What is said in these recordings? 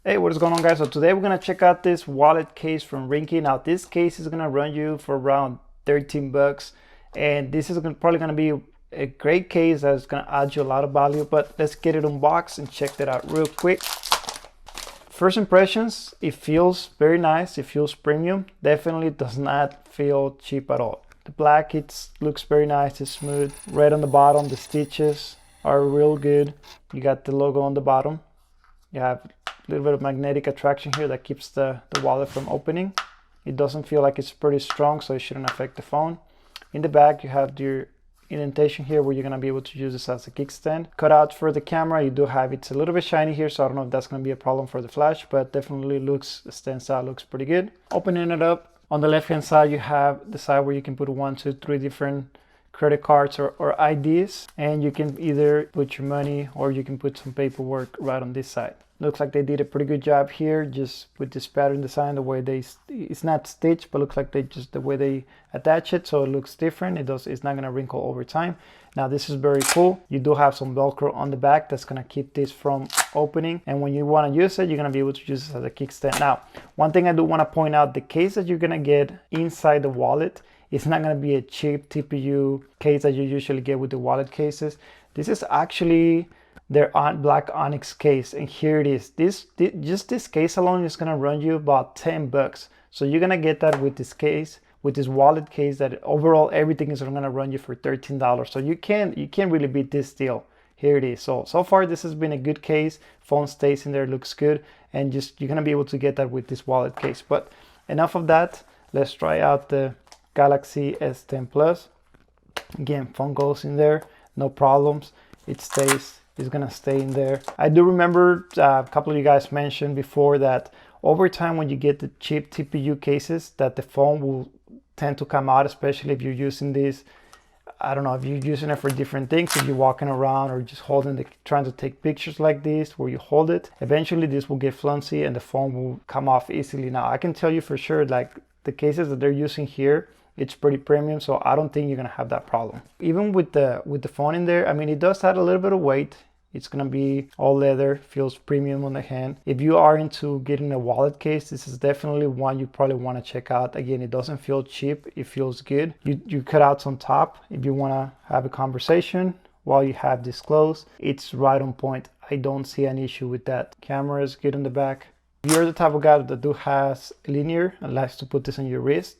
Hey, what is going on, guys? So today we're gonna check out this wallet case from Ringke. Now this case is gonna run you for around 13 bucks, and this is probably gonna be a great case that's gonna add you a lot of value. But let's get it unboxed and check that out real quick. First impressions, it feels very nice. It feels premium. Definitely does not feel cheap at all. The black, it looks very nice. It's smooth. Red on the bottom. The stitches are real good. You got the logo on the bottom. You have a little bit of magnetic attraction here that keeps the wallet from opening. It doesn't feel like it's pretty strong, so it shouldn't affect the phone. In the back, you have your indentation here where you're going to be able to use this as a kickstand. Cutout for the camera, you do have, it's a little bit shiny here, so I don't know if that's going to be a problem for the flash, but definitely stands out, looks pretty good. Opening it up, on the left hand side, you have the side where you can put 1, 2, 3 different credit cards or IDs, and you can either put your money or you can put some paperwork right on this side. Looks like they did a pretty good job here just with this pattern design, the way it's not stitched, but looks like the way they attach it, so it looks different. It's not going to wrinkle over time. Now this is very cool. You do have some Velcro on the back that's going to keep this from opening, and when you want to use it, you're going to be able to use it as a kickstand. Now, one thing I do want to point out, the case that you're going to get inside the wallet, it's not going to be a cheap TPU case that you usually get with the wallet cases. This is actually their black onyx case, and here it is. Just this case alone is going to run you about 10 bucks. So you're going to get that with this case, with this wallet case, that overall everything is going to run you for $13. So you can't really beat this deal. Here it is. So far this has been a good case. Phone stays in there, looks good, and just you're going to be able to get that with this wallet case. But enough of that. Let's try out the Galaxy S10 Plus. Again, phone goes in there, no problems. It stays. It's gonna stay in there. I do remember a couple of you guys mentioned before that over time, when you get the cheap TPU cases, that the phone will tend to come out, especially if you're using this. I don't know if you're using it for different things, if you're walking around or just trying to take pictures like this where you hold it. Eventually this will get flimsy and the phone will come off easily. Now I can tell you for sure, like the cases that they're using here, it's pretty premium, so I don't think you're gonna have that problem. Even with the phone in there, I mean, it does add a little bit of weight. It's gonna be all leather, feels premium on the hand. If you are into getting a wallet case, this is definitely one you probably want to check out. Again, it doesn't feel cheap, it feels good. You cut out on top if you want to have a conversation while you have this closed. It's right on point. I don't see an issue with that. Camera is good in the back. If you're the type of guy that has linear and likes to put this on your wrist,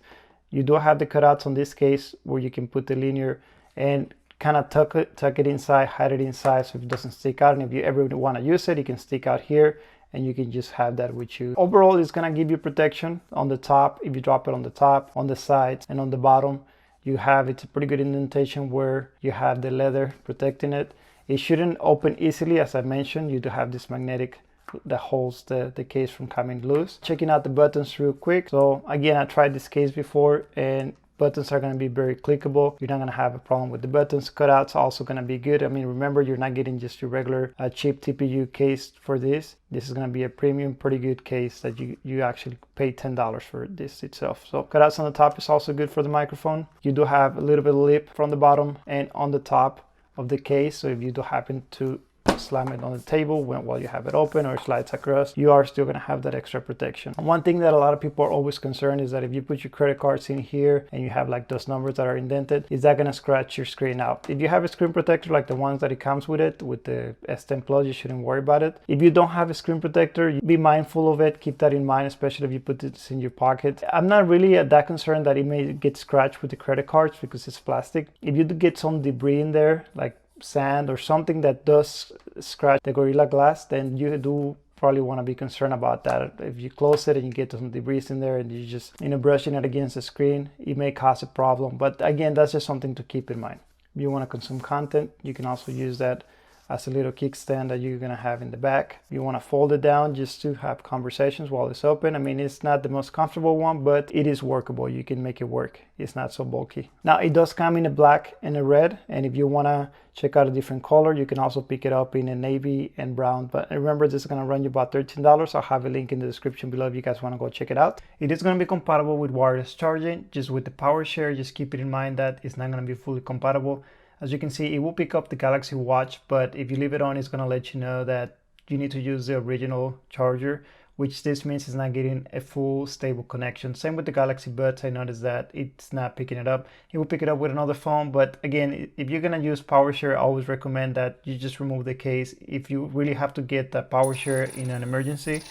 you do have the cutouts on this case where you can put the linear and kind of tuck it inside, hide it inside so it doesn't stick out. And if you ever want to use it, it can stick out here and you can just have that with you. Overall, it's going to give you protection on the top. If you drop it on the top, on the sides, and on the bottom, it's a pretty good indentation where you have the leather protecting it. It shouldn't open easily. As I mentioned, you do have this magnetic that holds the case from coming loose. Checking out the buttons real quick. So again, I tried this case before, and buttons are going to be very clickable. You're not going to have a problem with the buttons. Cutouts also going to be good. I mean, remember, you're not getting just your regular cheap TPU case for this. This is going to be a premium, pretty good case that you actually pay $10 for this itself. So cutouts on the top is also good for the microphone. You do have a little bit of lip from the bottom and on the top of the case. So if you do happen to slam it on the table while you have it open or slides across, you are still going to have that extra protection. And one thing that a lot of people are always concerned is that if you put your credit cards in here and you have like those numbers that are indented, is that going to scratch your screen out? If you have a screen protector like the ones that it comes with it, with the S10 Plus, you shouldn't worry about it. If you don't have a screen protector, be mindful of it. Keep that in mind, especially if you put this in your pocket. I'm not really that concerned that it may get scratched with the credit cards because it's plastic. If you do get some debris in there, like sand or something that does scratch the Gorilla Glass, then you do probably want to be concerned about that. If you close it and you get some debris in there and you just brushing it against the screen, it may cause a problem. But again, that's just something to keep in mind. If you want to consume content, you can also use that as a little kickstand that you're going to have in the back. You want to fold it down just to have conversations while it's open. I mean, it's not the most comfortable one, but it is workable. You can make it work. It's not so bulky. Now, it does come in a black and a red, and if you want to check out a different color, you can also pick it up in a navy and brown. But remember, this is going to run you about $13. I'll have a link in the description below if you guys want to go check it out. It is going to be compatible with wireless charging. Just with the power share, just keep it in mind that it's not going to be fully compatible. As you can see, it will pick up the Galaxy Watch, but if you leave it on, it's going to let you know that you need to use the original charger, which this means it's not getting a full stable connection. Same with the Galaxy Buds. I noticed that it's not picking it up. It will pick it up with another phone, but again, if you're gonna use PowerShare, I always recommend that you just remove the case. If you really have to get that PowerShare in an emergency,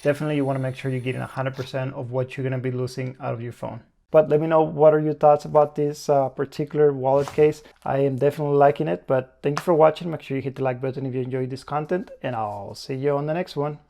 definitely you want to make sure you're getting 100% of what you're gonna be losing out of your phone. But let me know, what are your thoughts about this particular wallet case. I am definitely liking it, but thank you for watching. Make sure you hit the like button if you enjoyed this content, and I'll see you on the next one.